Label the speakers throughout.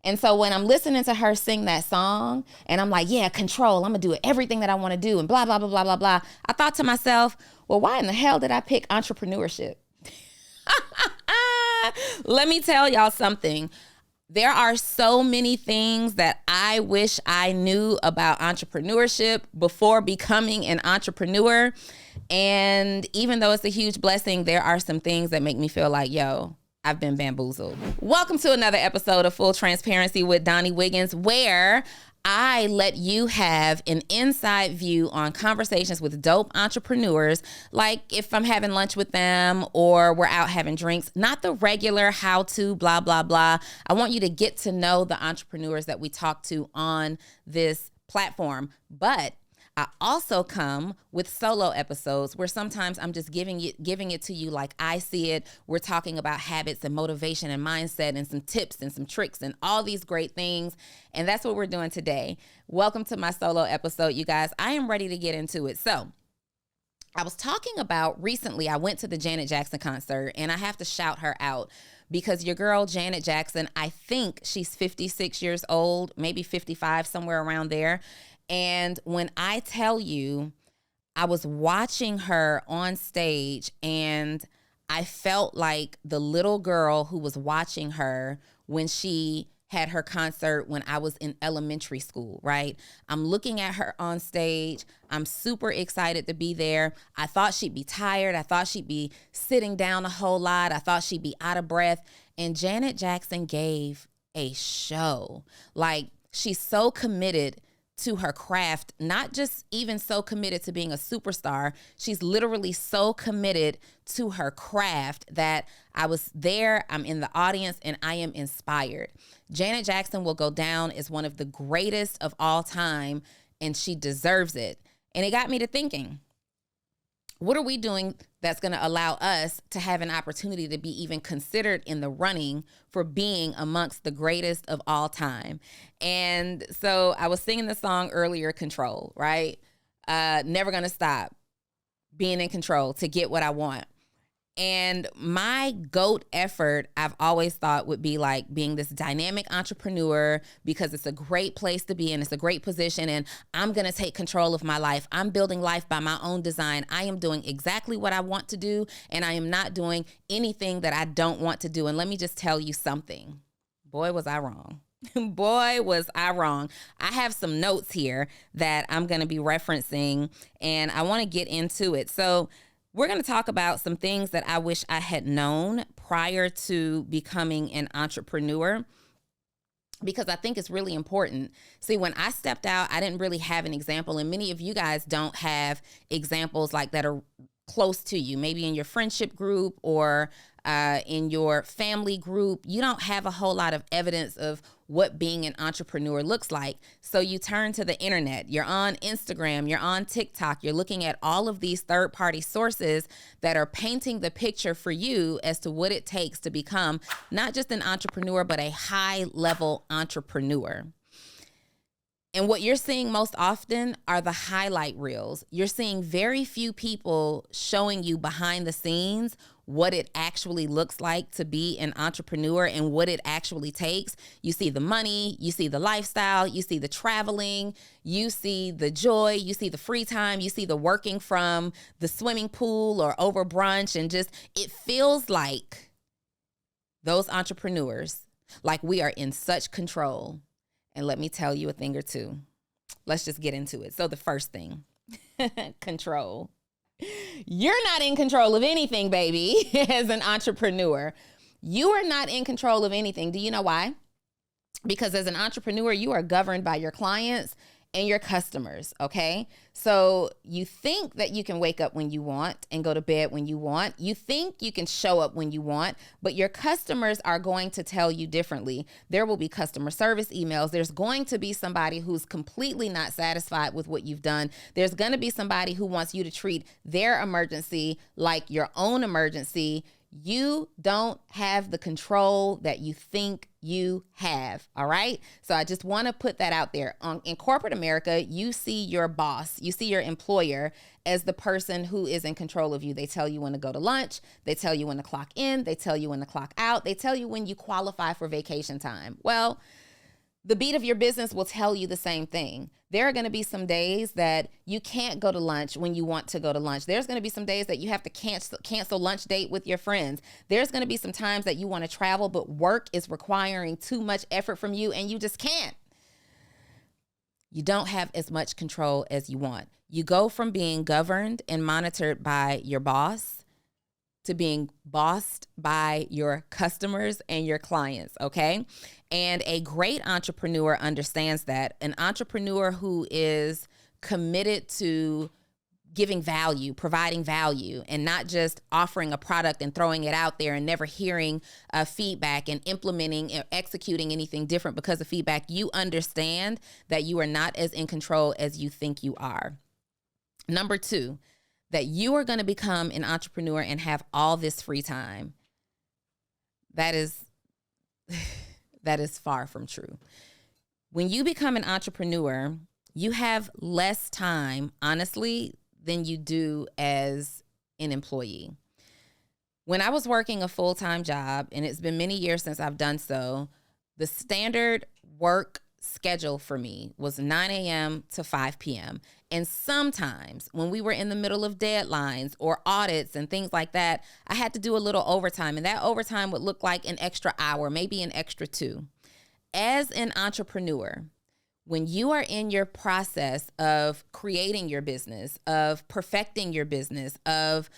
Speaker 1: And so when I'm listening to her sing that song and I'm like, yeah, control, I'm gonna do everything that I wanna do and blah, blah, blah, blah, blah, blah. I thought to myself, well, why in the hell did I pick entrepreneurship? Let me tell y'all something. There are so many things that I wish I knew about entrepreneurship before becoming an entrepreneur. And even though it's a huge blessing, there are some things that make me feel like, yo, I've been bamboozled. Welcome to another episode of Full Transparency with Donnie Wiggins, where I let you have an inside view on conversations with dope entrepreneurs, like if I'm having lunch with them or we're out having drinks, not the regular how-to blah, blah, blah. I want you to get to know the entrepreneurs that we talk to on this platform. But I also come with solo episodes where sometimes I'm just giving it to you like I see it. We're talking about habits and motivation and mindset and some tips and some tricks and all these great things. And that's what we're doing today. Welcome to my solo episode, you guys. I am ready to get into it. So I was talking about recently, I went to the Janet Jackson concert, and I have to shout her out because your girl, Janet Jackson, I think she's 56 years old, maybe 55, somewhere around there. And when I tell you, I was watching her on stage and I felt like the little girl who was watching her when she had her concert when I was in elementary school, right? I'm looking at her on stage. I'm super excited to be there. I thought she'd be tired. I thought she'd be sitting down a whole lot. I thought she'd be out of breath. And Janet Jackson gave a show. Like, she's so committed to her craft, not just even so committed to being a superstar. She's literally so committed to her craft that I was there, I'm in the audience, and I am inspired. Janet Jackson will go down as one of the greatest of all time, and she deserves it. And it got me to thinking, what are we doing that's going to allow us to have an opportunity to be even considered in the running for being amongst the greatest of all time? And so I was singing the song earlier, Control, right? Never going to stop being in control to get what I want. And my GOAT effort, I've always thought would be like being this dynamic entrepreneur, because it's a great place to be in. It's a great position. And I'm going to take control of my life. I'm building life by my own design. I am doing exactly what I want to do. And I am not doing anything that I don't want to do. And let me just tell you something. Boy, was I wrong. Boy, was I wrong. I have some notes here that I'm going to be referencing, and I want to get into it. So we're going to talk about some things that I wish I had known prior to becoming an entrepreneur, because I think it's really important. See, when I stepped out, I didn't really have an example, and many of you guys don't have examples like that are close to you, maybe in your friendship group or in your family group. You don't have a whole lot of evidence of what being an entrepreneur looks like. So you turn to the internet, you're on Instagram, you're on TikTok, you're looking at all of these third-party sources that are painting the picture for you as to what it takes to become not just an entrepreneur, but a high-level entrepreneur. And what you're seeing most often are the highlight reels. You're seeing very few people showing you behind the scenes what it actually looks like to be an entrepreneur and what it actually takes. You see the money, you see the lifestyle, you see the traveling, you see the joy, you see the free time, you see the working from the swimming pool or over brunch, and just, it feels like those entrepreneurs, like we are in such control. And let me tell you a thing or two. Let's just get into it. So the first thing, control. You're not in control of anything, baby, as an entrepreneur. You are not in control of anything. Do you know why? Because as an entrepreneur, you are governed by your clients and your customers, okay? So you think that you can wake up when you want and go to bed when you want. You think you can show up when you want, but your customers are going to tell you differently. There will be customer service emails. There's going to be somebody who's completely not satisfied with what you've done. There's going to be somebody who wants you to treat their emergency like your own emergency. You don't have the control that you think you have, all right? So I just want to put that out there. In corporate America, you see your boss, you see your employer as the person who is in control of you. They tell you when to go to lunch. They tell you when to clock in. They tell you when to clock out. They tell you when you qualify for vacation time. Well, The beat of your business will tell you the same thing. There are going to be some days that you can't go to lunch when you want to go to lunch. There's going to be some days that you have to cancel lunch date with your friends. There's going to be some times that you want to travel, but work is requiring too much effort from you and you just can't. You don't have as much control as you want. You go from being governed and monitored by your boss to being bossed by your customers and your clients, okay? And a great entrepreneur understands that. An entrepreneur who is committed to giving value, providing value, and not just offering a product and throwing it out there and never hearing feedback and implementing or executing anything different because of feedback, you understand that you are not as in control as you think you are. Number 2, that you are going to become an entrepreneur and have all this free time. That is far from true. When you become an entrepreneur, you have less time, honestly, than you do as an employee. When I was working a full-time job, and it's been many years since I've done so, the standard work schedule for me was 9 a.m. to 5 p.m. And sometimes when we were in the middle of deadlines or audits and things like that, I had to do a little overtime. And that overtime would look like an extra hour, maybe an extra 2. As an entrepreneur, when you are in your process of creating your business, of perfecting your business, of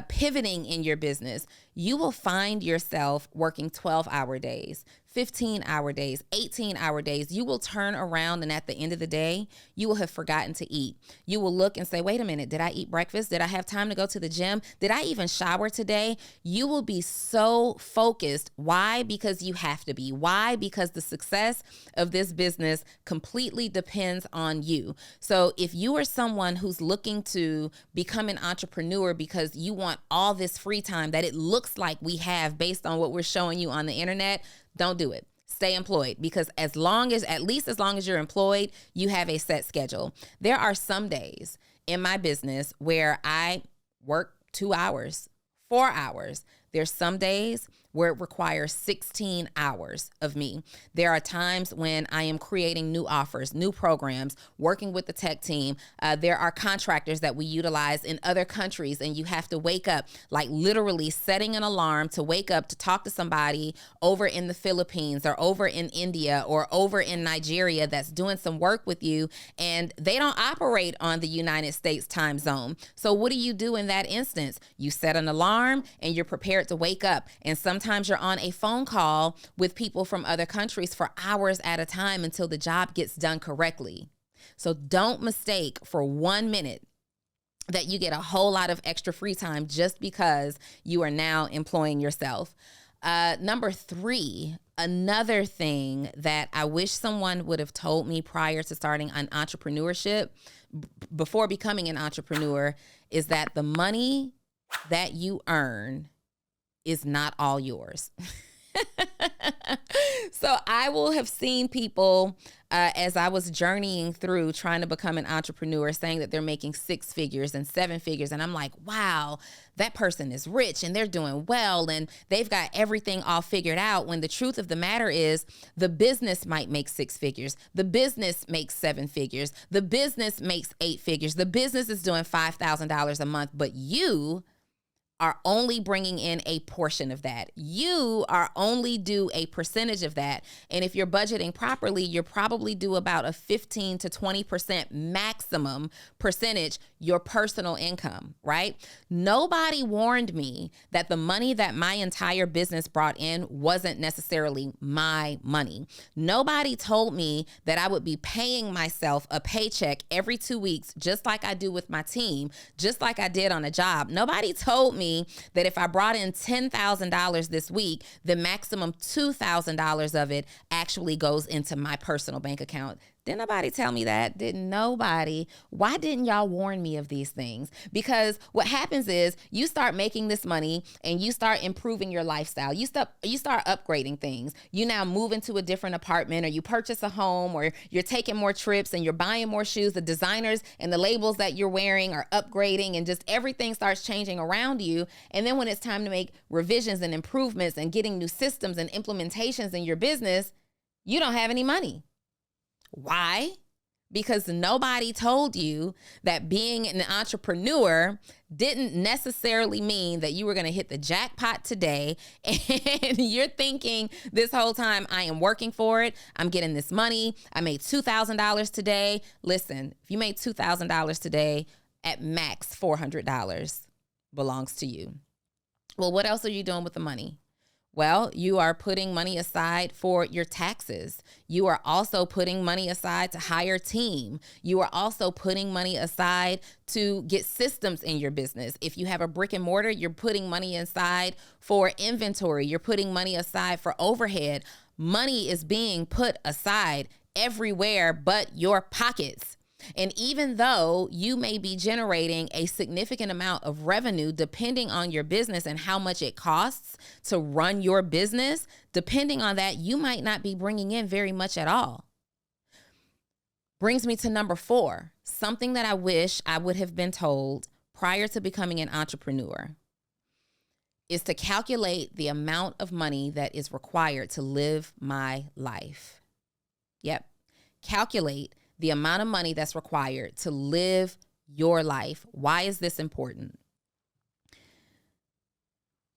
Speaker 1: pivoting in your business, you will find yourself working 12-hour days, 15-hour days, 18-hour days. You will turn around and at the end of the day, you will have forgotten to eat. You will look and say, wait a minute, did I eat breakfast? Did I have time to go to the gym? Did I even shower today? You will be so focused. Why? Because you have to be. Why? Because the success of this business completely depends on you. So if you are someone who's looking to become an entrepreneur because you want all this free time that it looks like we have based on what we're showing you on the internet, don't do it. Stay employed, because at least as long as you're employed, you have a set schedule. There are some days in my business where I work 2 hours, 4 hours. There's some days where it requires 16 hours of me. There are times when I am creating new offers, new programs, working with the tech team. There are contractors that we utilize in other countries, and you have to wake up, like literally setting an alarm to wake up to talk to somebody over in the Philippines or over in India or over in Nigeria that's doing some work with you, and they don't operate on the United States time zone. So what do you do in that instance? You set an alarm and you're prepared to wake up. And sometimes you're on a phone call with people from other countries for hours at a time until the job gets done correctly. So don't mistake for 1 minute that you get a whole lot of extra free time just because you are now employing yourself. Number 3, another thing that I wish someone would have told me prior to starting an entrepreneurship, before becoming an entrepreneur, is that the money that you earn is not all yours. So I will have seen people as I was journeying through trying to become an entrepreneur saying that they're making 6 figures and 7 figures. And I'm like, wow, that person is rich and they're doing well and they've got everything all figured out. When the truth of the matter is the business might make 6 figures. The business makes 7 figures. The business makes 8 figures. The business is doing $5,000 a month, but you are only bringing in a portion of that. You are only due a percentage of that. And if you're budgeting properly, you're probably due about a 15 to 20% maximum percentage, your personal income, right? Nobody warned me that the money that my entire business brought in wasn't necessarily my money. Nobody told me that I would be paying myself a paycheck every 2 weeks, just like I do with my team, just like I did on a job. Nobody told me that if I brought in $10,000 this week, the maximum $2,000 of it actually goes into my personal bank account. Didn't nobody tell me that? Didn't nobody? Why didn't y'all warn me of these things? Because what happens is you start making this money and you start improving your lifestyle. You start upgrading things. You now move into a different apartment, or you purchase a home, or you're taking more trips and you're buying more shoes. The designers and the labels that you're wearing are upgrading, and just everything starts changing around you. And then when it's time to make revisions and improvements and getting new systems and implementations in your business, You don't have any money. Why? Because nobody told you that being an entrepreneur didn't necessarily mean that you were going to hit the jackpot today. And you're thinking this whole time, I am working for it. I'm getting this money. I made $2,000 today. Listen, if you made $2,000 today, at max $400 belongs to you. Well, what else are you doing with the money? Well, you are putting money aside for your taxes. You are also putting money aside to hire a team. You are also putting money aside to get systems in your business. If you have a brick and mortar, you're putting money aside for inventory. You're putting money aside for overhead. Money is being put aside everywhere but your pockets. And even though you may be generating a significant amount of revenue, depending on your business and how much it costs to run your business, depending on that, you might not be bringing in very much at all. Brings me to number 4, something that I wish I would have been told prior to becoming an entrepreneur is to calculate the amount of money that is required to live my life. Yep. Calculate the amount of money that's required to live your life. Why is this important?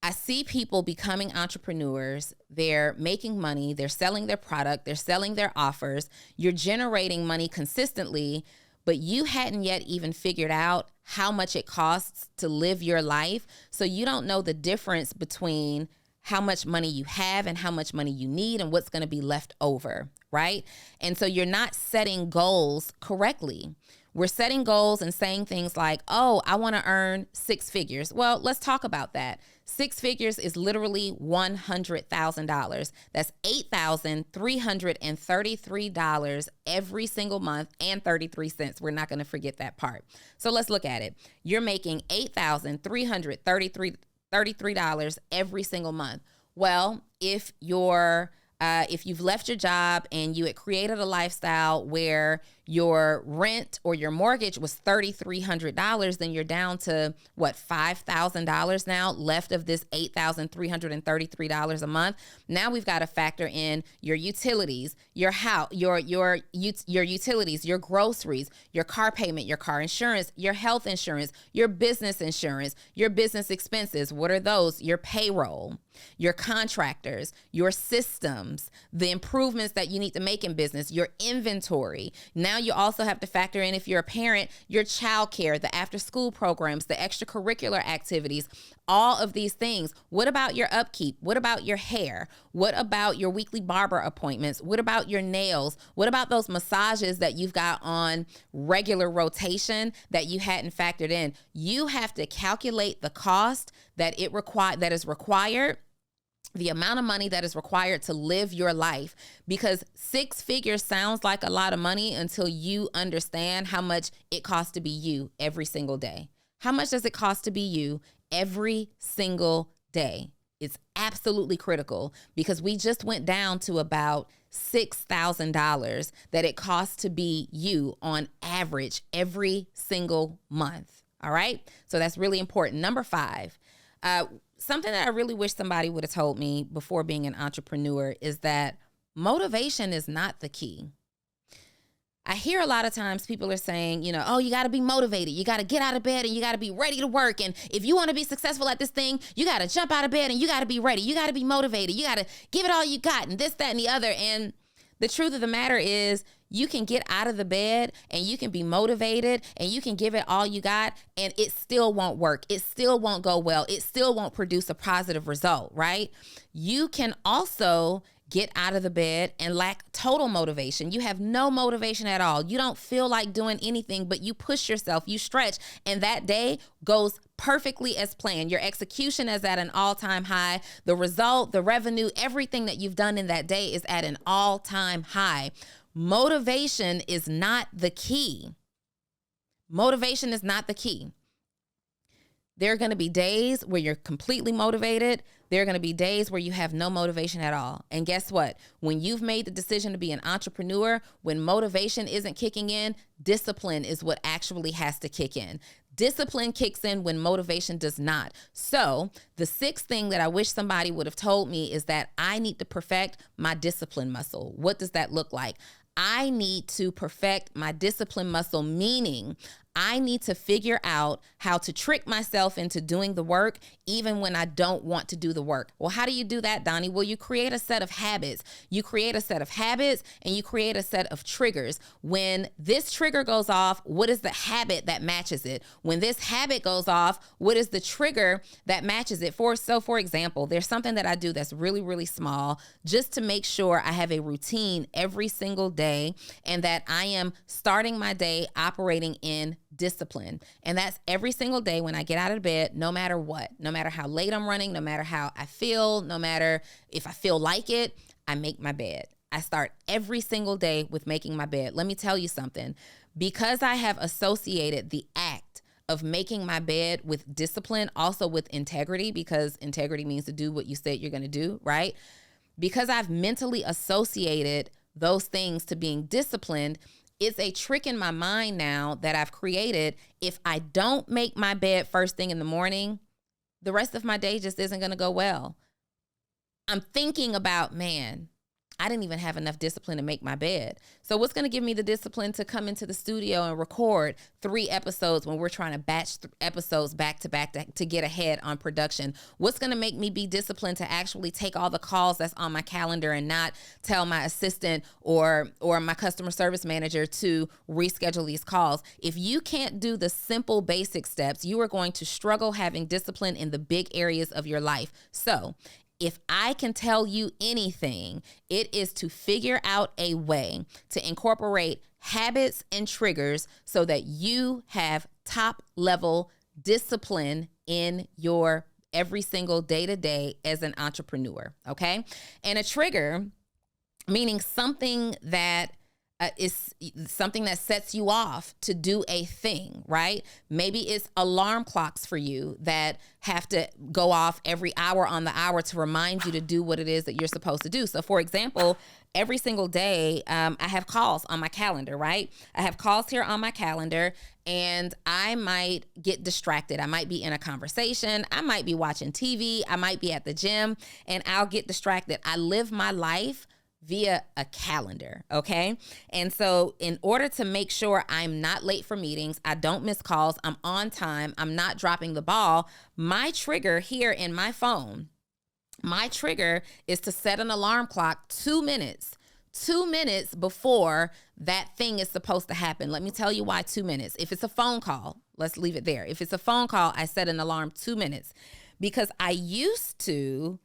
Speaker 1: I see people becoming entrepreneurs. They're making money. They're selling their product. They're selling their offers. You're generating money consistently, but you hadn't yet even figured out how much it costs to live your life. So you don't know the difference between how much money you have and how much money you need and what's going to be left over, right? And so you're not setting goals correctly. We're setting goals and saying things like, oh, I want to earn 6 figures. Well, let's talk about that. 6 figures is literally $100,000. That's $8,333 every single month and 33 cents. We're not going to forget that part. So let's look at it. You're making $8,333 every single month. Well, if you've left your job and you had created a lifestyle where your rent or your mortgage was $3,300, then you're down to $5,000 now left of this $8,333 a month. Now we've got to factor in your utilities, your house, your utilities, your groceries, your car payment, your car insurance, your health insurance, your business expenses. What are those? Your payroll, your contractors, your systems, the improvements that you need to make in business, your inventory. Now you also have to factor in, if you're a parent, your childcare, the after school programs, the extracurricular activities, all of these things. What about your upkeep? What about your hair? What about your weekly barber appointments? What about your nails? What about those massages that you've got on regular rotation that you hadn't factored in? You have to calculate the cost that is required, the amount of money that is required to live your life, because 6 figures sounds like a lot of money until you understand how much it costs to be you every single day. How much does it cost to be you every single day? It's absolutely critical, because we just went down to about $6,000 that it costs to be you on average every single month. All right. So that's really important. Number 5, something that I really wish somebody would have told me before being an entrepreneur is that motivation is not the key. I hear a lot of times people are saying, oh, you got to be motivated. You got to get out of bed and you got to be ready to work. And if you want to be successful at this thing, you got to jump out of bed and you got to be ready. You got to be motivated. You got to give it all you got and this, that, and the other. And the truth of the matter is, you can get out of the bed and you can be motivated and you can give it all you got, and it still won't work. It still won't go well. It still won't produce a positive result, right? You can also get out of the bed and lack total motivation. You have no motivation at all. You don't feel like doing anything, but you push yourself, you stretch, and that day goes perfectly as planned. Your execution is at an all-time high. The result, the revenue, everything that you've done in that day is at an all-time high. Motivation is not the key. Motivation is not the key. There are going to be days where you're completely motivated. There are going to be days where you have no motivation at all. And guess what? When you've made the decision to be an entrepreneur, when motivation isn't kicking in, discipline is what actually has to kick in. Discipline kicks in when motivation does not. So the sixth thing that I wish somebody would have told me is that I need to perfect my discipline muscle. What does that look like? I need to perfect my discipline muscle, meaning I need to figure out how to trick myself into doing the work even when I don't want to do the work. Well, how do you do that, Donnie? Well, you create a set of habits. You create a set of habits and you create a set of triggers. When this trigger goes off, what is the habit that matches it? When this habit goes off, what is the trigger that matches it? For example, there's something that I do that's really, really small just to make sure I have a routine every single day and that I am starting my day operating in discipline. And that's every single day when I get out of bed, no matter what, no matter how late I'm running, no matter how I feel, no matter if I feel like it, I make my bed. I start every single day with making my bed. Let me tell you something. Because I have associated the act of making my bed with discipline, also with integrity, because integrity means to do what you said you're going to do, right? Because I've mentally associated those things to being disciplined, it's a trick in my mind now that I've created. If I don't make my bed first thing in the morning, the rest of my day just isn't going to go well. I'm thinking about, man, I didn't even have enough discipline to make my bed. So what's going to give me the discipline to come into the studio and record 3 episodes when we're trying to batch episodes back to back to get ahead on production? What's going to make me be disciplined to actually take all the calls that's on my calendar and not tell my assistant or my customer service manager to reschedule these calls? If you can't do the simple basic steps, you are going to struggle having discipline in the big areas of your life. So if I can tell you anything, it is to figure out a way to incorporate habits and triggers so that you have top level discipline in your every single day to day as an entrepreneur. Okay. And a trigger, meaning something that is something that sets you off to do a thing, right? Maybe it's alarm clocks for you that have to go off every hour on the hour to remind you to do what it is that you're supposed to do. So for example, every single day, I have calls on my calendar, right? I have calls here on my calendar and I might get distracted. I might be in a conversation. I might be watching TV. I might be at the gym and I'll get distracted. I live my life via a calendar, okay? And so in order to make sure I'm not late for meetings, I don't miss calls, I'm on time, I'm not dropping the ball, my trigger here in my phone, my trigger is to set an alarm clock 2 minutes before that thing is supposed to happen. Let me tell you why 2 minutes. If it's a phone call, let's leave it there. If it's a phone call, I set an alarm 2 minutes because I used to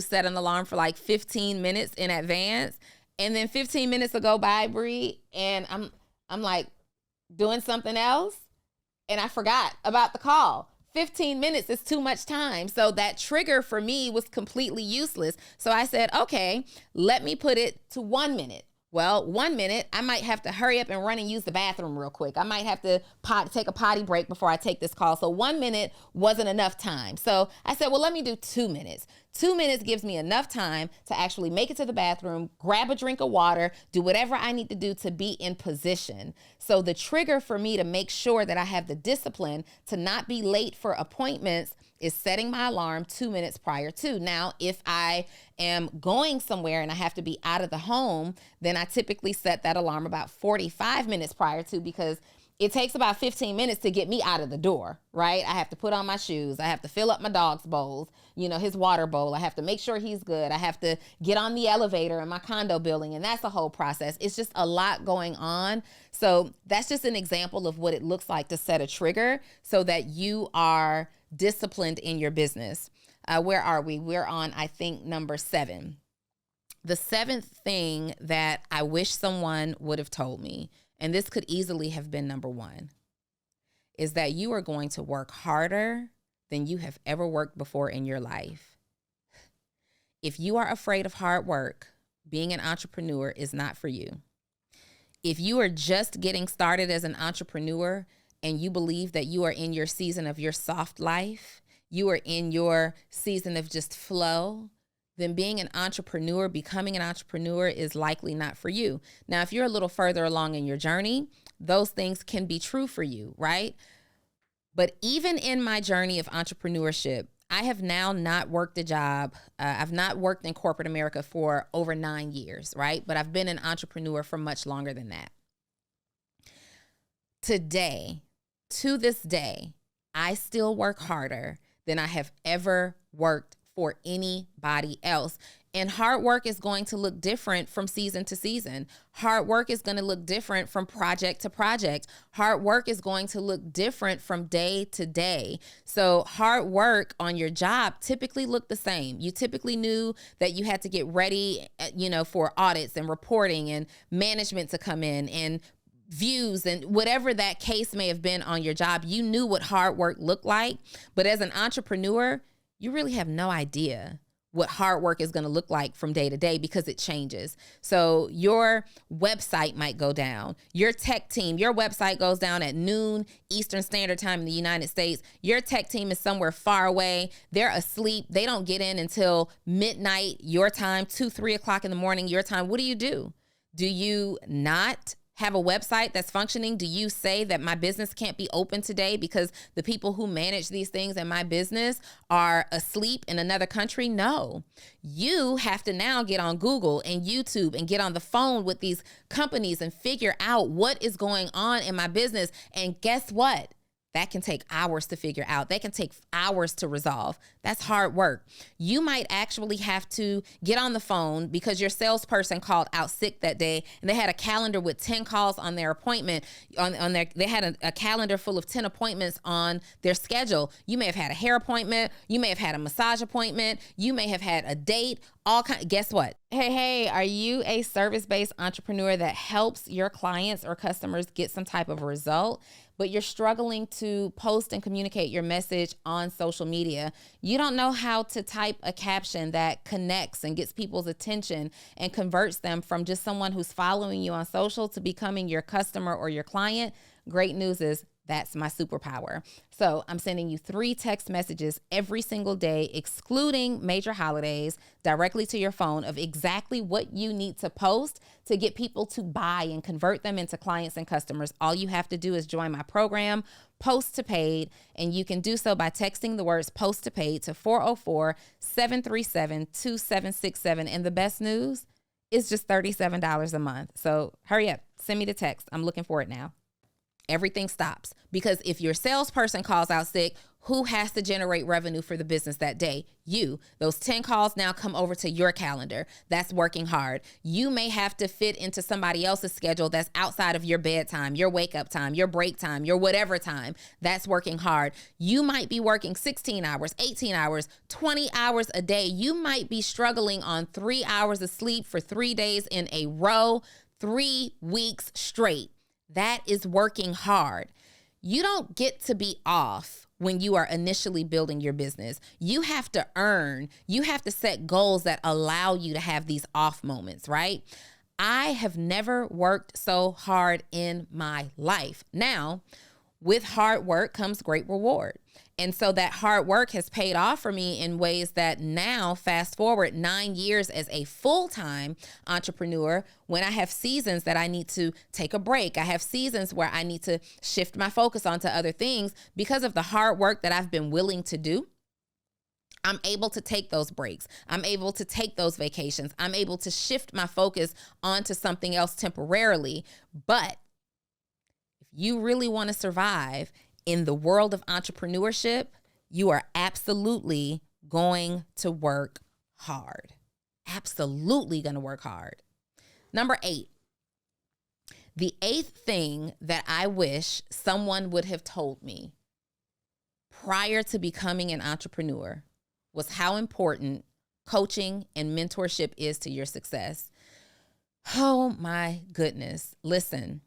Speaker 1: set an alarm for like 15 minutes in advance, and then 15 minutes will go by, Bree, and I'm like doing something else, and I forgot about the call. 15 minutes is too much time. So that trigger for me was completely useless. So I said, okay, let me put it to 1 minute. Well, 1 minute, I might have to hurry up and run and use the bathroom real quick. I might have to take a potty break before I take this call. So 1 minute wasn't enough time. So I said, well, let me do 2 minutes. 2 minutes gives me enough time to actually make it to the bathroom, grab a drink of water, do whatever I need to do to be in position. So the trigger for me to make sure that I have the discipline to not be late for appointments is setting my alarm 2 minutes prior to. Now, if I am going somewhere and I have to be out of the home, then I typically set that alarm about 45 minutes prior to, because it takes about 15 minutes to get me out of the door, right? I have to put on my shoes. I have to fill up my dog's bowls, his water bowl. I have to make sure he's good. I have to get on the elevator in my condo building. And that's a whole process. It's just a lot going on. So that's just an example of what it looks like to set a trigger so that you are disciplined in your business. Where are we? We're on, I think, number 7. The 7th thing that I wish someone would have told me, and this could easily have been number 1, is that you are going to work harder than you have ever worked before in your life. If you are afraid of hard work, being an entrepreneur is not for you. If you are just getting started as an entrepreneur and you believe that you are in your season of your soft life, you are in your season of just flow, then being an entrepreneur, becoming an entrepreneur is likely not for you. Now, if you're a little further along in your journey, those things can be true for you, right? But even in my journey of entrepreneurship, I have now not worked a job. I've not worked in corporate America for over 9 years, right? But I've been an entrepreneur for much longer than that. Today, to this day, I still work harder than I have ever worked for anybody else. And hard work is going to look different from season to season. Hard work is going to look different from project to project. Hard work is going to look different from day to day. So hard work on your job typically looked the same. You typically knew that you had to get ready, for audits and reporting and management to come in and views and whatever that case may have been on your job. You knew what hard work looked like. But as an entrepreneur, you really have no idea what hard work is going to look like from day to day because it changes. So your website might go down. Your tech team, your website goes down at noon Eastern Standard Time in the United States. Your tech team is somewhere far away. They're asleep. They don't get in until midnight, your time, 2, 3 o'clock in the morning, your time. What do? Do you not have a website that's functioning? Do you say that my business can't be open today because the people who manage these things in my business are asleep in another country? No. You have to now get on Google and YouTube and get on the phone with these companies and figure out what is going on in my business. And guess what? That can take hours to figure out. That can take hours to resolve. That's hard work. You might actually have to get on the phone because your salesperson called out sick that day and they had a calendar with 10 calls on their appointment. They had a calendar full of 10 appointments on their schedule. You may have had a hair appointment. You may have had a massage appointment. You may have had a date. Guess what? Hey, are you a service-based entrepreneur that helps your clients or customers get some type of result, but you're struggling to post and communicate your message on social media? You don't know how to type a caption that connects and gets people's attention and converts them from just someone who's following you on social to becoming your customer or your client. Great news is that's my superpower. So I'm sending you 3 text messages every single day, excluding major holidays, directly to your phone of exactly what you need to post to get people to buy and convert them into clients and customers. All you have to do is join my program, Post to Paid, and you can do so by texting the words Post to Paid to 404-737-2767. And the best news is just $37 a month. So hurry up, send me the text. I'm looking for it now. Everything stops because if your salesperson calls out sick, who has to generate revenue for the business that day? You. Those 10 calls now come over to your calendar. That's working hard. You may have to fit into somebody else's schedule that's outside of your bedtime, your wake up time, your break time, your whatever time. That's working hard. You might be working 16 hours, 18 hours, 20 hours a day. You might be struggling on 3 hours of sleep for 3 days in a row, 3 weeks straight. That is working hard. You don't get to be off when you are initially building your business. You have to earn, you have to set goals that allow you to have these off moments, right? I have never worked so hard in my life. Now, with hard work comes great reward. And so that hard work has paid off for me in ways that now, fast forward 9 years as a full-time entrepreneur, when I have seasons that I need to take a break, I have seasons where I need to shift my focus onto other things because of the hard work that I've been willing to do. I'm able to take those breaks. I'm able to take those vacations. I'm able to shift my focus onto something else temporarily. But if you really want to survive in the world of entrepreneurship, you are absolutely going to work hard. Absolutely going to work hard. Number 8. The 8th thing that I wish someone would have told me prior to becoming an entrepreneur was how important coaching and mentorship is to your success. Oh my goodness. Listen.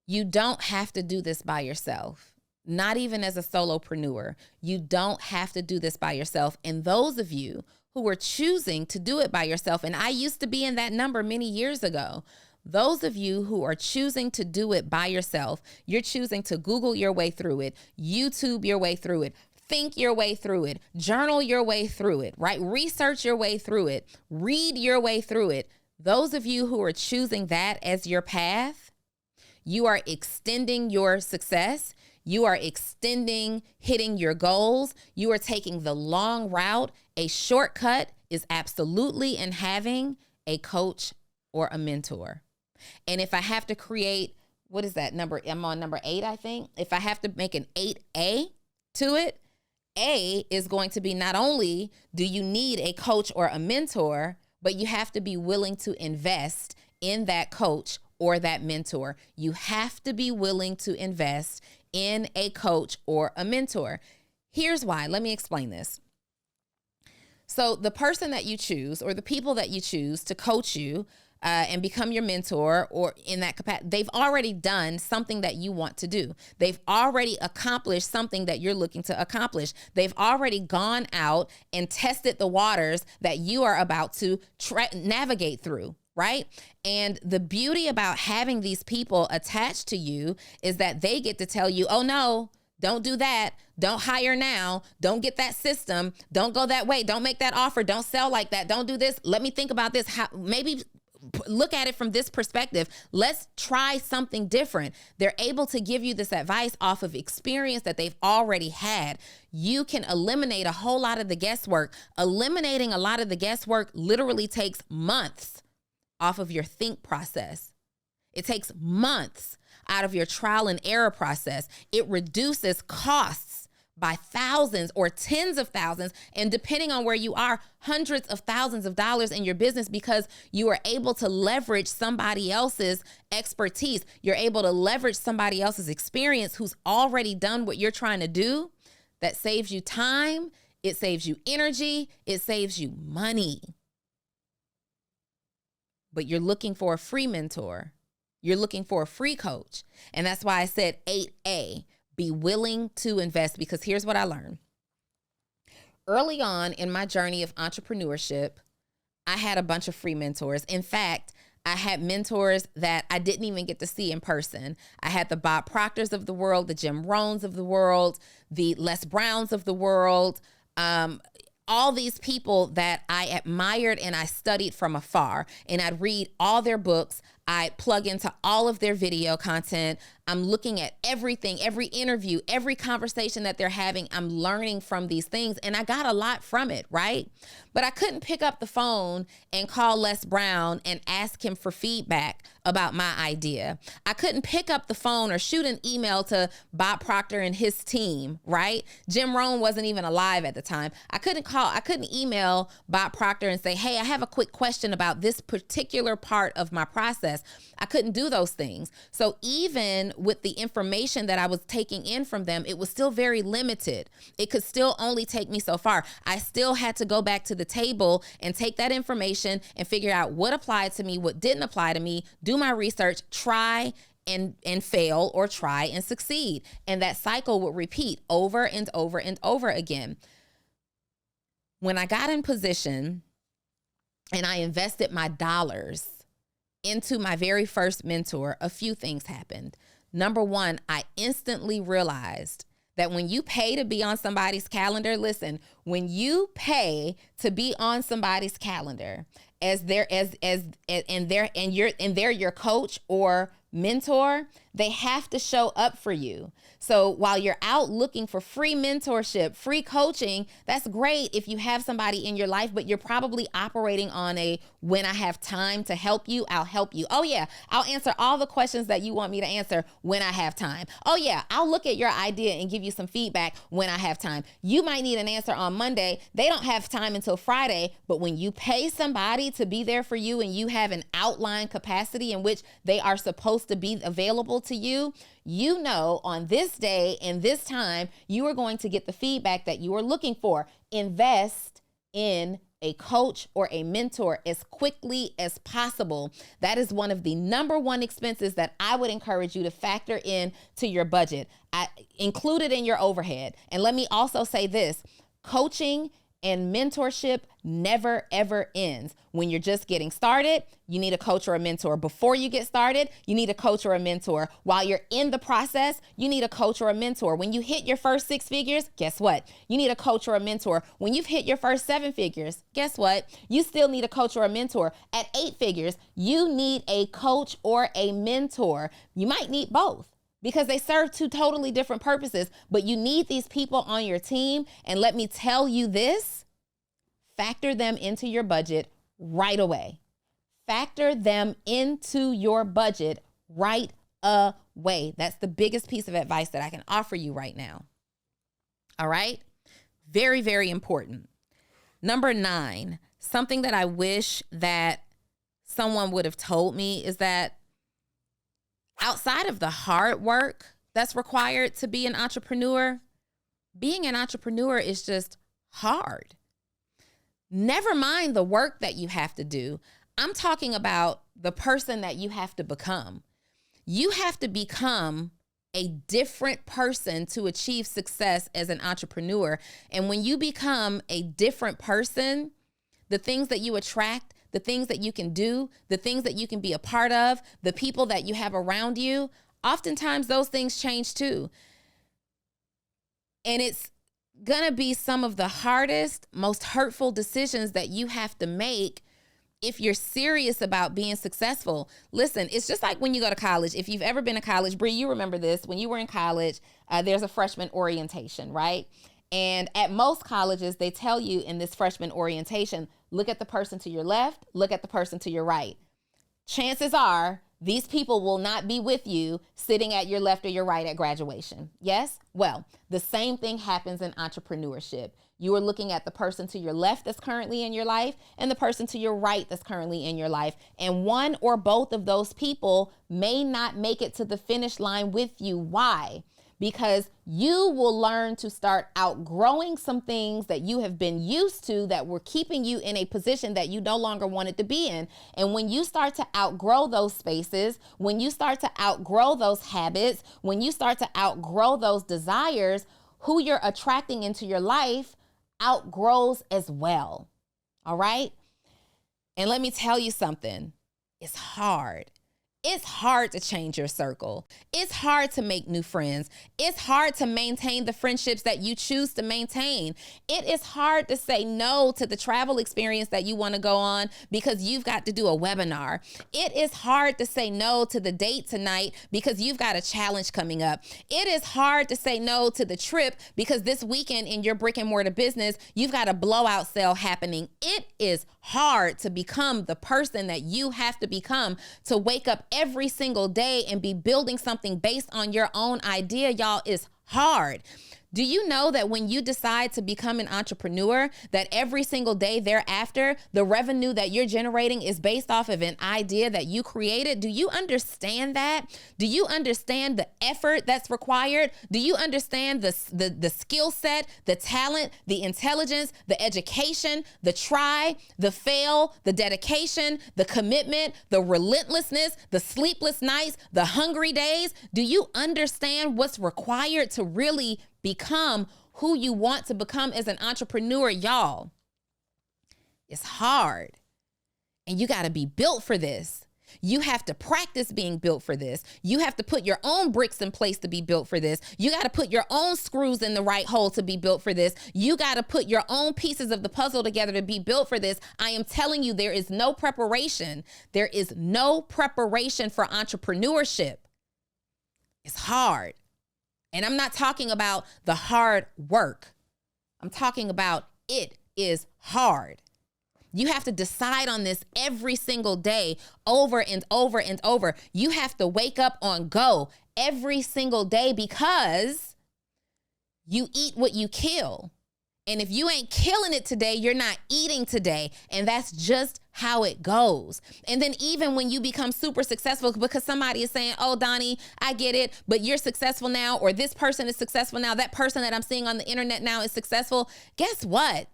Speaker 1: You don't have to do this by yourself, not even as a solopreneur. You don't have to do this by yourself. And those of you who are choosing to do it by yourself, and I used to be in that number many years ago, those of you who are choosing to do it by yourself, you're choosing to Google your way through it, YouTube your way through it, think your way through it, journal your way through it, right? Research your way through it, read your way through it. Those of you who are choosing that as your path, You are extending your success. You are extending hitting your goals. You are taking the long route. A shortcut is absolutely in having a coach or a mentor. And if I have to create, what is that number? I'm on number 8, I think. If I have to make an 8A to it, A is going to be not only do you need a coach or a mentor, but you have to be willing to invest in that coach or that mentor. You have to be willing to invest in a coach or a mentor. Here's why. Let me explain this. So the person that you choose or the people that you choose to coach you and become your mentor or in that capacity, they've already done something that you want to do. They've already accomplished something that you're looking to accomplish. They've already gone out and tested the waters that you are about to navigate through. Right? And the beauty about having these people attached to you is that they get to tell you, oh no, don't do that. Don't hire now. Don't get that system. Don't go that way. Don't make that offer. Don't sell like that. Don't do this. Let me think about this. Maybe look at it from this perspective. Let's try something different. They're able to give you this advice off of experience that they've already had. You can eliminate a whole lot of the guesswork. Eliminating a lot of the guesswork literally takes months off of your think process. It takes months out of your trial and error process. It reduces costs by thousands or tens of thousands, and depending on where you are, hundreds of thousands of dollars in your business because you are able to leverage somebody else's expertise. You're able to leverage somebody else's experience who's already done what you're trying to do. That saves you time. It saves you energy. It saves you money. But you're looking for a free mentor. You're looking for a free coach. And that's why I said 8A, be willing to invest, because here's what I learned. Early on in my journey of entrepreneurship, I had a bunch of free mentors. In fact, I had mentors that I didn't even get to see in person. I had the Bob Proctors of the world, the Jim Rohns of the world, the Les Browns of the world, all these people that I admired and I studied from afar. And I'd read all their books. I'd plug into all of their video content. I'm looking at everything, every interview, every conversation that they're having. I'm learning from these things, and I got a lot from it, right? But I couldn't pick up the phone and call Les Brown and ask him for feedback about my idea. I couldn't pick up the phone or shoot an email to Bob Proctor and his team, right? Jim Rohn wasn't even alive at the time. I couldn't email Bob Proctor and say, hey, I have a quick question about this particular part of my process. I couldn't do those things. So even with the information that I was taking in from them, it was still very limited. It could still only take me so far. I still had to go back to the table and take that information and figure out what applied to me, what didn't apply to me, do my research, try and fail, or try and succeed. And that cycle would repeat over and over and over again. When I got in position and I invested my dollars into my very first mentor, a few things happened. Number one, I instantly realized that when you pay to be on somebody's calendar, listen, when you pay to be on somebody's calendar as they're your coach or mentor, they have to show up for you. So while you're out looking for free mentorship, free coaching, that's great if you have somebody in your life, but you're probably operating on a, when I have time to help you, I'll help you. Oh yeah, I'll answer all the questions that you want me to answer when I have time. Oh yeah, I'll look at your idea and give you some feedback when I have time. You might need an answer on Monday. They don't have time until Friday, but when you pay somebody to be there for you and you have an outline capacity in which they are supposed to be available to you, you know on this day and this time, you are going to get the feedback that you are looking for. Invest in a coach or a mentor as quickly as possible. That is one of the number one expenses that I would encourage you to factor in to your budget. Include it in your overhead. And let me also say this, coaching And mentorship never, ever ends. When you're just getting started, you need a coach or a mentor. Before you get started, you need a coach or a mentor. While you're in the process, you need a coach or a mentor. When you hit your first 6 figures, guess what? You need a coach or a mentor. When you've hit your first 7 figures, guess what? You still need a coach or a mentor. At 8 figures, you need a coach or a mentor. You might need both, because they serve 2 totally different purposes, but you need these people on your team. And let me tell you this, factor them into your budget right away. Factor them into your budget right away. That's the biggest piece of advice that I can offer you right now. All right? Very, very important. Number 9, something that I wish that someone would have told me is that outside of the hard work that's required to be an entrepreneur, being an entrepreneur is just hard. Never mind the work that you have to do. I'm talking about the person that you have to become. You have to become a different person to achieve success as an entrepreneur. And when you become a different person, the things that you attract, the things that you can do, the things that you can be a part of, the people that you have around you, oftentimes those things change too. And it's going to be some of the hardest, most hurtful decisions that you have to make if you're serious about being successful. Listen, it's just like when you go to college. If you've ever been to college, Bree, you remember this. When you were in college, there's a freshman orientation, right? And at most colleges, they tell you in this freshman orientation, look at the person to your left, look at the person to your right. Chances are these people will not be with you sitting at your left or your right at graduation. Yes? Well, the same thing happens in entrepreneurship. You are looking at the person to your left that's currently in your life and the person to your right that's currently in your life. And one or both of those people may not make it to the finish line with you. Why? Because you will learn to start outgrowing some things that you have been used to that were keeping you in a position that you no longer wanted to be in. And when you start to outgrow those spaces, when you start to outgrow those habits, when you start to outgrow those desires, who you're attracting into your life outgrows as well. All right? And let me tell you something. It's hard. It's hard to change your circle. It's hard to make new friends. It's hard to maintain the friendships that you choose to maintain. It is hard to say no to the travel experience that you want to go on because you've got to do a webinar. It is hard to say no to the date tonight because you've got a challenge coming up. It is hard to say no to the trip because this weekend in your brick and mortar business, you've got a blowout sale happening. It is hard to become the person that you have to become to wake up every single day and be building something based on your own idea. Y'all, is hard. Do you know that when you decide to become an entrepreneur, that every single day thereafter, the revenue that you're generating is based off of an idea that you created? Do you understand that? Do you understand the effort that's required? Do you understand the skill set, the talent, the intelligence, the education, the try, the fail, the dedication, the commitment, the relentlessness, the sleepless nights, the hungry days? Do you understand what's required to really become who you want to become as an entrepreneur? Y'all, it's hard. And you got to be built for this. You have to practice being built for this. You have to put your own bricks in place to be built for this. You got to put your own screws in the right hole to be built for this. You got to put your own pieces of the puzzle together to be built for this. I am telling you, there is no preparation. There is no preparation for entrepreneurship. It's hard. And I'm not talking about the hard work. I'm talking about it is hard. You have to decide on this every single day, over and over and over. You have to wake up on go every single day because you eat what you kill. And if you ain't killing it today, you're not eating today. And that's just how it goes. And then even when you become super successful, because somebody is saying, oh, Donnie, I get it, but you're successful now, or this person is successful now, that person that I'm seeing on the internet now is successful. Guess what?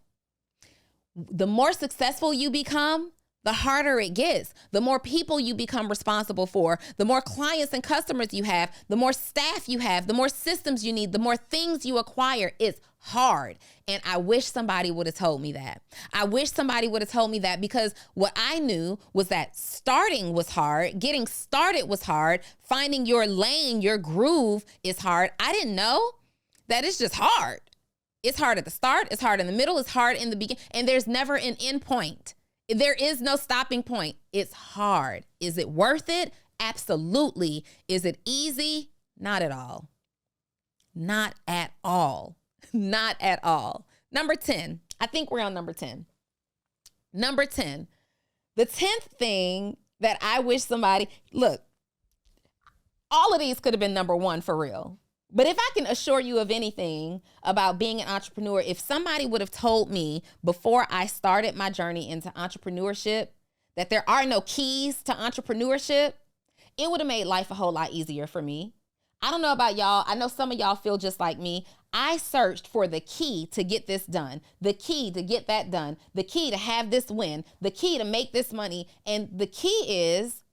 Speaker 1: The more successful you become, the harder it gets. The more people you become responsible for, the more clients and customers you have, the more staff you have, the more systems you need, the more things you acquire. It's hard. And I wish somebody would have told me that. I wish somebody would have told me that, because what I knew was that starting was hard. Getting started was hard. Finding your lane, your groove is hard. I didn't know that it's just hard. It's hard at the start. It's hard in the middle. It's hard in the beginning. And there's never an end point. There is no stopping point. It's hard. Is it worth it? Absolutely. Is it easy? Not at all. Not at all. Not at all. Number 10. I think we're on number 10. Number 10. The 10th thing that I wish somebody, look, all of these could have been number 1 for real. But if I can assure you of anything about being an entrepreneur, if somebody would have told me before I started my journey into entrepreneurship that there are no keys to entrepreneurship, it would have made life a whole lot easier for me. I don't know about y'all. I know some of y'all feel just like me. I searched for the key to get this done, the key to get that done, the key to have this win, the key to make this money. And the key is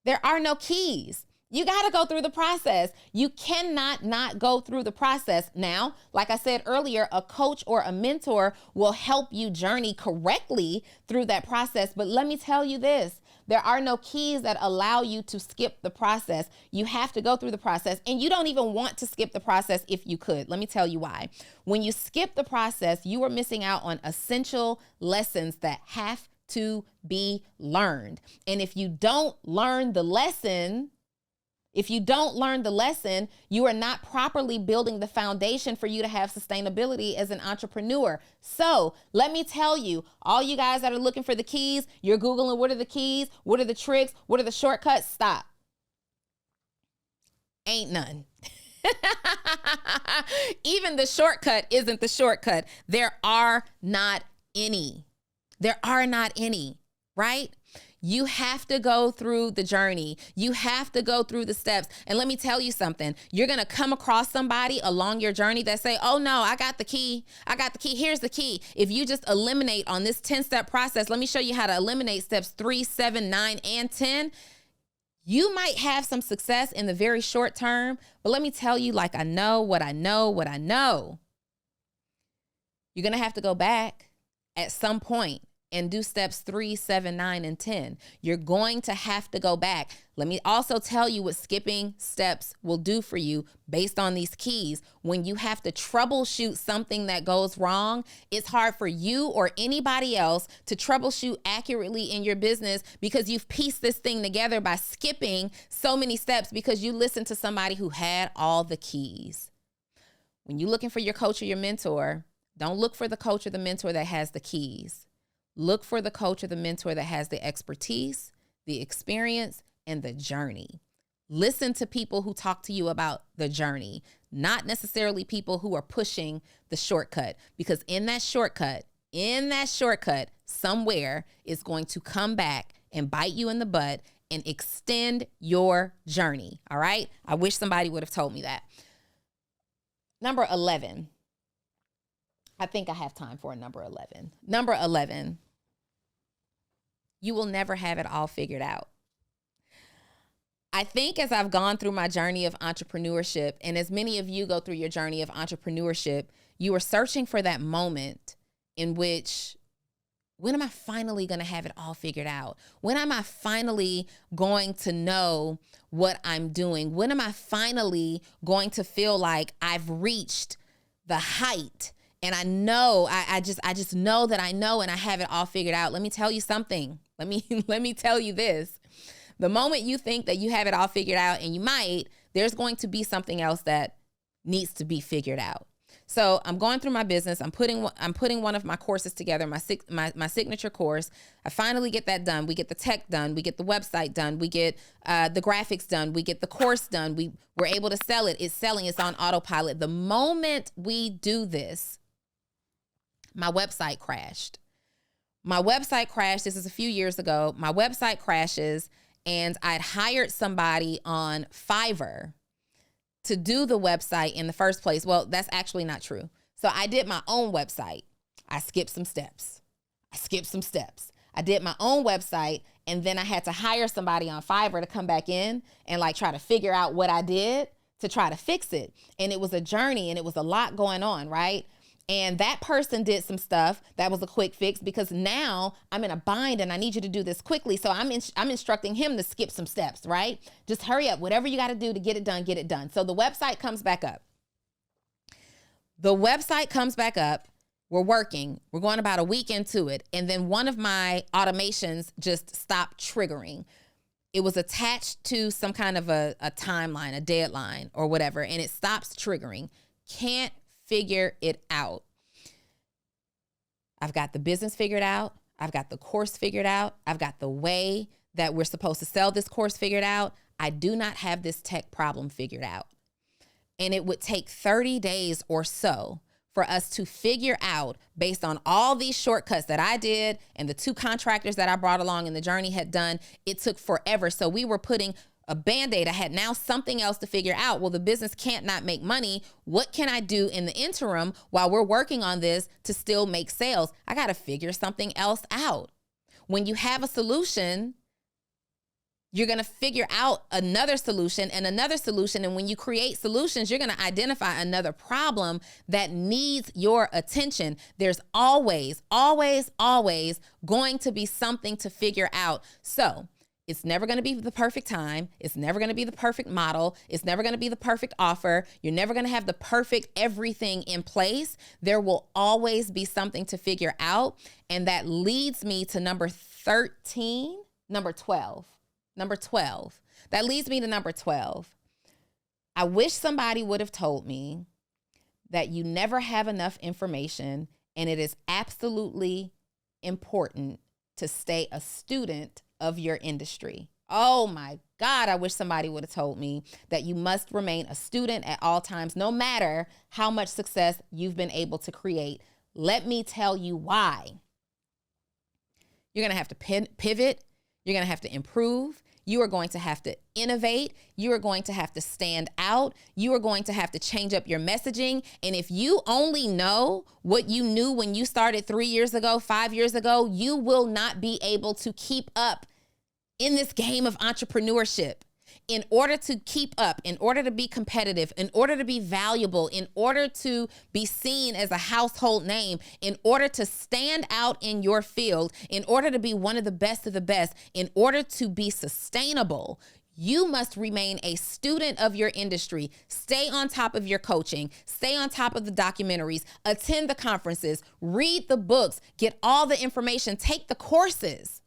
Speaker 1: there are no keys. You got to go through the process. You cannot not go through the process. Now, like I said earlier, a coach or a mentor will help you journey correctly through that process. But let me tell you this, there are no keys that allow you to skip the process. You have to go through the process, and you don't even want to skip the process if you could. Let me tell you why. When you skip the process, you are missing out on essential lessons that have to be learned. And if you don't learn the lesson, you are not properly building the foundation for you to have sustainability as an entrepreneur. So let me tell you, all you guys that are looking for the keys, you're Googling, what are the keys? What are the tricks? What are the shortcuts? Stop. Ain't none. Even the shortcut isn't the shortcut. There are not any. There are not any, right? You have to go through the journey. You have to go through the steps. And let me tell you something. You're going to come across somebody along your journey that say, oh no, I got the key. I got the key. Here's the key. If you just eliminate on this 10-step process, let me show you how to eliminate steps 3, 7, 9, and 10. You might have some success in the very short term, but let me tell you, like I know what I know. You're going to have to go back at some point and do steps 3, 7, 9, and 10. You're going to have to go back. Let me also tell you what skipping steps will do for you based on these keys. When you have to troubleshoot something that goes wrong, it's hard for you or anybody else to troubleshoot accurately in your business because you've pieced this thing together by skipping so many steps because you listened to somebody who had all the keys. When you're looking for your coach or your mentor, don't look for the coach or the mentor that has the keys. Look for the coach or the mentor that has the expertise, the experience, and the journey. Listen to people who talk to you about the journey, not necessarily people who are pushing the shortcut, because in that shortcut, somewhere is going to come back and bite you in the butt and extend your journey. All right. I wish somebody would have told me that. Number 11. I think I have time for a number 11. Number 11. You will never have it all figured out. I think as I've gone through my journey of entrepreneurship, and as many of you go through your journey of entrepreneurship, you are searching for that moment in which, when am I finally going to have it all figured out? When am I finally going to know what I'm doing? When am I finally going to feel like I've reached the height? And I know, I just know that I know and I have it all figured out. Let me tell you something. Let me tell you this. The moment you think that you have it all figured out, and you might, there's going to be something else that needs to be figured out. So I'm going through my business. I'm putting one of my courses together, my signature course. I finally get that done. We get the tech done. We get the website done. We get the graphics done. We get the course done. We're able to sell it. It's selling. It's on autopilot. The moment we do this, my website crashed. This is a few years ago. My website crashes, and I'd hired somebody on Fiverr to do the website in the first place. Well, that's actually not true. So I did my own website. I skipped some steps. I did my own website, and then I had to hire somebody on Fiverr to come back in and try to figure out what I did to try to fix it. And it was a journey, and it was a lot going on, right? And that person did some stuff that was a quick fix because now I'm in a bind and I need you to do this quickly. So I'm instructing him to skip some steps, right? Just hurry up. Whatever you got to do to get it done, get it done. So the website comes back up. We're working. We're going about a week into it. And then one of my automations just stopped triggering. It was attached to some kind of a timeline, a deadline or whatever, and it stops triggering. Can't figure it out. I've got the business figured out. I've got the course figured out. I've got the way that we're supposed to sell this course figured out. I do not have this tech problem figured out. And it would take 30 days or so for us to figure out, based on all these shortcuts that I did and the 2 contractors that I brought along in the journey had done. It took forever. So we were putting a Band-Aid. I had now something else to figure out. Well, the business can't not make money. What can I do in the interim while we're working on this to still make sales? I got to figure something else out. When you have a solution, you're going to figure out another solution and another solution. And when you create solutions, you're going to identify another problem that needs your attention. There's always, always, always going to be something to figure out. So it's never going to be the perfect time. It's never going to be the perfect model. It's never going to be the perfect offer. You're never going to have the perfect everything in place. There will always be something to figure out. And that leads me to number 12. That leads me to number 12. I wish somebody would have told me that you never have enough information and it is absolutely important to stay a student of your industry. Oh my God, I wish somebody would have told me that you must remain a student at all times, no matter how much success you've been able to create. Let me tell you why. You're going to have to pivot. You're going to have to improve. You are going to have to innovate. You are going to have to stand out. You are going to have to change up your messaging. And if you only know what you knew when you started 3 years ago, 5 years ago, you will not be able to keep up in this game of entrepreneurship. In order to keep up, in order to be competitive, in order to be valuable, in order to be seen as a household name, in order to stand out in your field, in order to be one of the best, in order to be sustainable, you must remain a student of your industry. Stay on top of your coaching. Stay on top of the documentaries. Attend the conferences. Read the books. Get all the information. Take the courses.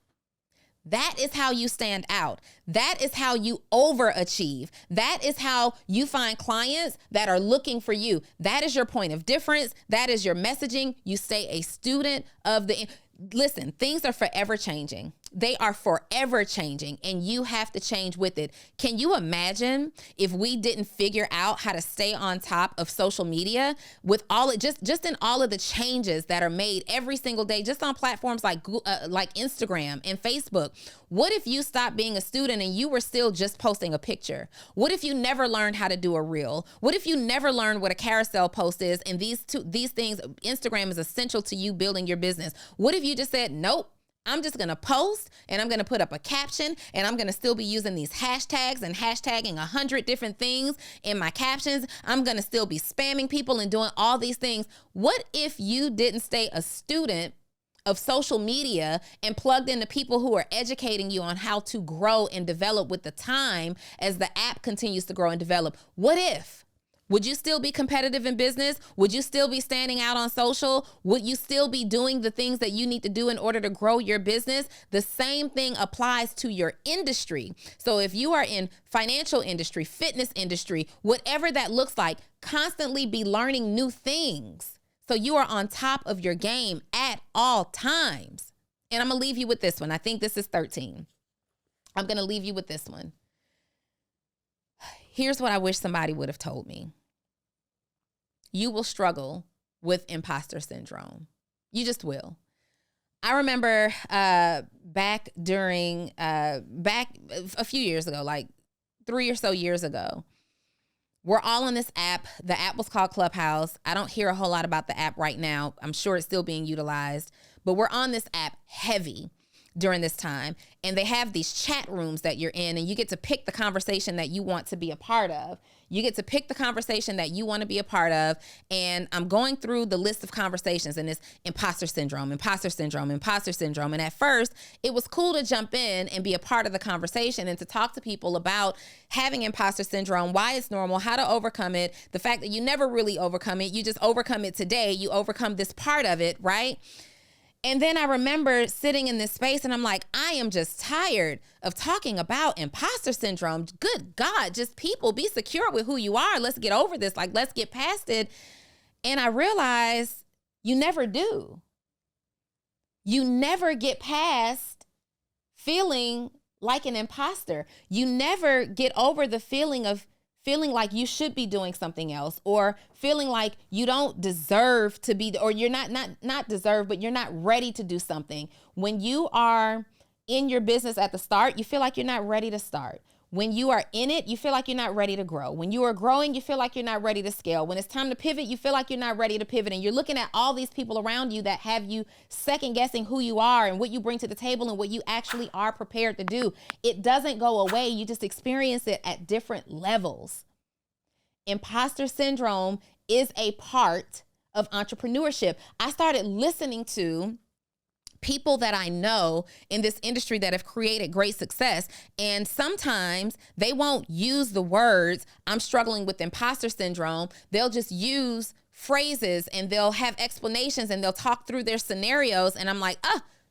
Speaker 1: That is how you stand out. That is how you overachieve. That is how you find clients that are looking for you. That is your point of difference. That is your messaging. You stay a student of the... Listen, things are forever changing. They are forever changing, and you have to change with it. Can you imagine if we didn't figure out how to stay on top of social media with all it just in all of the changes that are made every single day, just on platforms like Instagram and Facebook? What if you stopped being a student and you were still just posting a picture? What if you never learned how to do a reel? What if you never learned what a carousel post is? And these things, Instagram is essential to you building your business. What if you just said, nope, I'm just going to post and I'm going to put up a caption and I'm going to still be using these hashtags and hashtagging 100 different things in my captions. I'm going to still be spamming people and doing all these things. What if you didn't stay a student of social media and plugged into people who are educating you on how to grow and develop with the time as the app continues to grow and develop? What if? Would you still be competitive in business? Would you still be standing out on social? Would you still be doing the things that you need to do in order to grow your business? The same thing applies to your industry. So if you are in financial industry, fitness industry, whatever that looks like, constantly be learning new things. So you are on top of your game at all times. And I'm going to leave you with this one. I think this is 13. I'm going to leave you with this one. Here's what I wish somebody would have told me. You will struggle with imposter syndrome. You just will. I remember back a few years ago, like 3 or so years ago, we're all on this app. The app was called Clubhouse. I don't hear a whole lot about the app right now. I'm sure it's still being utilized, but we're on this app heavy. during this time. And they have these chat rooms that you're in, and you get to pick the conversation that you want to be a part of. You get to pick the conversation that you want to be a part of. And I'm going through the list of conversations, and it's imposter syndrome, imposter syndrome, imposter syndrome. And at first, it was cool to jump in and be a part of the conversation and to talk to people about having imposter syndrome, why it's normal, how to overcome it, the fact that you never really overcome it. You just overcome it today. You overcome this part of it, right? And then I remember sitting in this space and I'm like, I am just tired of talking about imposter syndrome. Good God, just people, be secure with who you are. Let's get over this. Like, let's get past it. And I realized you never do. You never get past feeling like an imposter. You never get over the feeling of feeling like you should be doing something else, or feeling like you don't deserve to be, or you're not deserve, but you're not ready to do something. When you are in your business at the start, you feel like you're not ready to start. When you are in it, you feel like you're not ready to grow. When you are growing, you feel like you're not ready to scale. When it's time to pivot, you feel like you're not ready to pivot. And you're looking at all these people around you that have you second guessing who you are and what you bring to the table and what you actually are prepared to do. It doesn't go away. You just experience it at different levels. Imposter syndrome is a part of entrepreneurship. I started listening to people that I know in this industry that have created great success. And sometimes they won't use the words, I'm struggling with imposter syndrome. They'll just use phrases and they'll have explanations and they'll talk through their scenarios. And I'm like,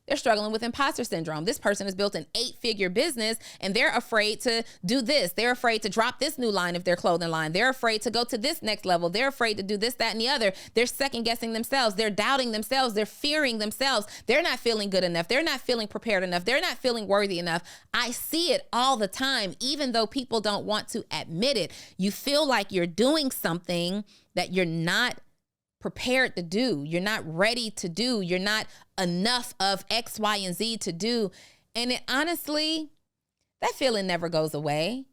Speaker 1: they're struggling with imposter syndrome. This person has built an 8-figure business and they're afraid to do this. They're afraid to drop this new line of their clothing line. They're afraid to go to this next level. They're afraid to do this, that, and the other. They're second guessing themselves. They're doubting themselves. They're fearing themselves. They're not feeling good enough. They're not feeling prepared enough. They're not feeling worthy enough. I see it all the time, even though people don't want to admit it. You feel like you're doing something that you're not prepared to do. You're not ready to do. You're not enough of X, Y, and Z to do. And it honestly, that feeling never goes away.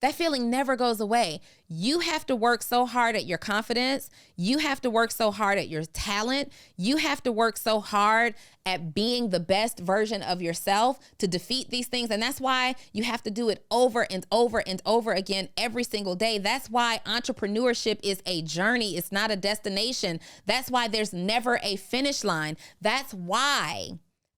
Speaker 1: That feeling never goes away. You have to work so hard at your confidence. You have to work so hard at your talent. You have to work so hard at being the best version of yourself to defeat these things. And that's why you have to do it over and over and over again every single day. That's why entrepreneurship is a journey. It's not a destination. That's why there's never a finish line. That's why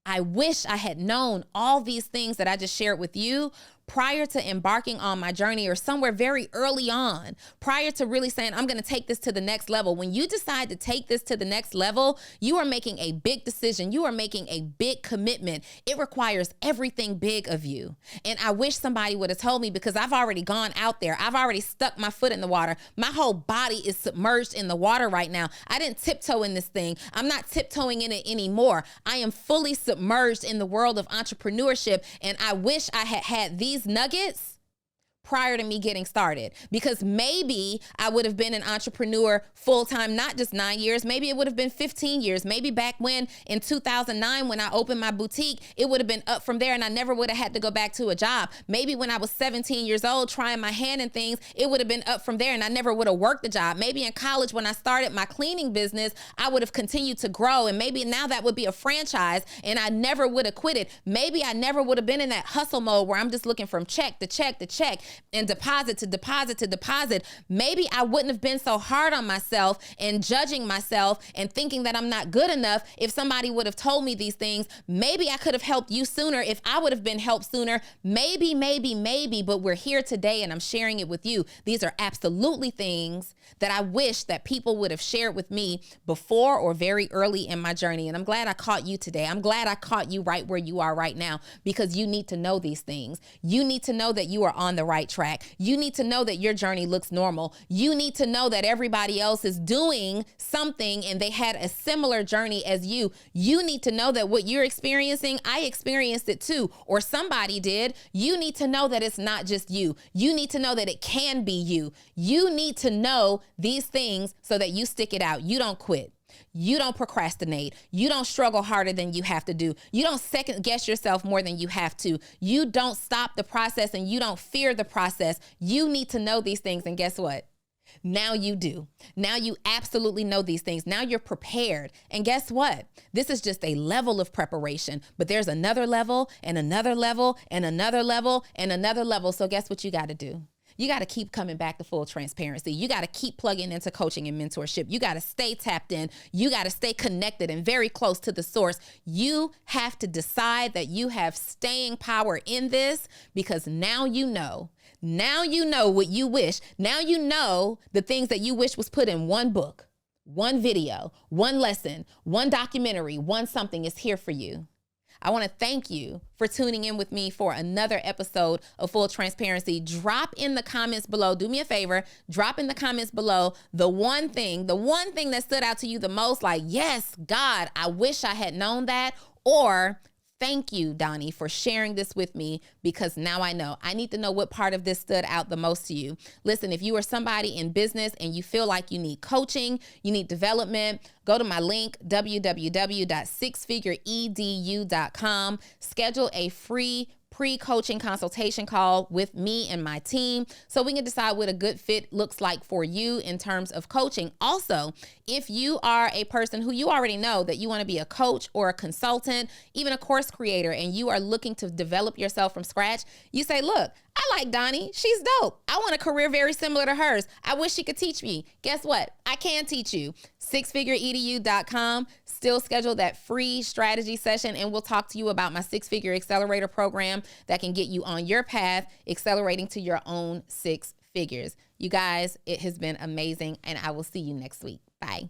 Speaker 1: I wish I had known all these things that I just shared with you prior to embarking on my journey, or somewhere very early on, prior to really saying, I'm going to take this to the next level. When you decide to take this to the next level, you are making a big decision. You are making a big commitment. It requires everything big of you. And I wish somebody would have told me, because I've already gone out there. I've already stuck my foot in the water. My whole body is submerged in the water right now. I didn't tiptoe in this thing. I'm not tiptoeing in it anymore. I am fully submerged in the world of entrepreneurship. And I wish I had had these nuggets prior to me getting started, because maybe I would have been an entrepreneur full time, not just 9 years. Maybe it would have been 15 years. Maybe back when in 2009, when I opened my boutique, it would have been up from there and I never would have had to go back to a job. Maybe when I was 17 years old, trying my hand in things, it would have been up from there and I never would have worked the job. Maybe in college, when I started my cleaning business, I would have continued to grow. And maybe now that would be a franchise and I never would have quit it. Maybe I never would have been in that hustle mode where I'm just looking from check to check to check and deposit to deposit to deposit. Maybe I wouldn't have been so hard on myself and judging myself and thinking that I'm not good enough if somebody would have told me these things. Maybe I could have helped you sooner if I would have been helped sooner. Maybe, but we're here today and I'm sharing it with you. These are absolutely things that I wish that people would have shared with me before or very early in my journey. And I'm glad I caught you today. I'm glad I caught you right where you are right now, because you need to know these things. You need to know that you are on the right track. You need to know that your journey looks normal. You need to know that everybody else is doing something and they had a similar journey as you. You need to know that what you're experiencing, I experienced it too, or somebody did. You need to know that it's not just you. You need to know that it can be you. You need to know these things so that you stick it out. You don't quit. You don't procrastinate. You don't struggle harder than you have to do. You don't second guess yourself more than you have to. You don't stop the process and you don't fear the process. You need to know these things. And guess what? Now you do. Now you absolutely know these things. Now you're prepared. And guess what? This is just a level of preparation, but there's another level and another level and another level and another level. So guess what you got to do? You got to keep coming back to full transparency. You got to keep plugging into coaching and mentorship. You got to stay tapped in. You got to stay connected and very close to the source. You have to decide that you have staying power in this, because now you know. Now you know what you wish. Now you know the things that you wish was put in one book, one video, one lesson, one documentary, one something is here for you. I want to thank you for tuning in with me for another episode of Full Transparency. Drop in the comments below. Do me a favor. Drop in the comments below the one thing that stood out to you the most, like, yes, God, I wish I had known that, or thank you, Donnie, for sharing this with me, because now I know. I need to know what part of this stood out the most to you. Listen, if you are somebody in business and you feel like you need coaching, you need development, go to my link, www.sixfigureedu.com. Schedule a free pre-coaching consultation call with me and my team so we can decide what a good fit looks like for you in terms of coaching. Also, if you are a person who you already know that you want to be a coach or a consultant, even a course creator, and you are looking to develop yourself from scratch, you say, look, I like Donnie. She's dope. I want a career very similar to hers. I wish she could teach me. Guess what? I can teach you. sixfigureedu.com. Still schedule that free strategy session, and we'll talk to you about my 6-figure accelerator program that can get you on your path, accelerating to your own 6 figures. You guys, it has been amazing, and I will see you next week. Bye.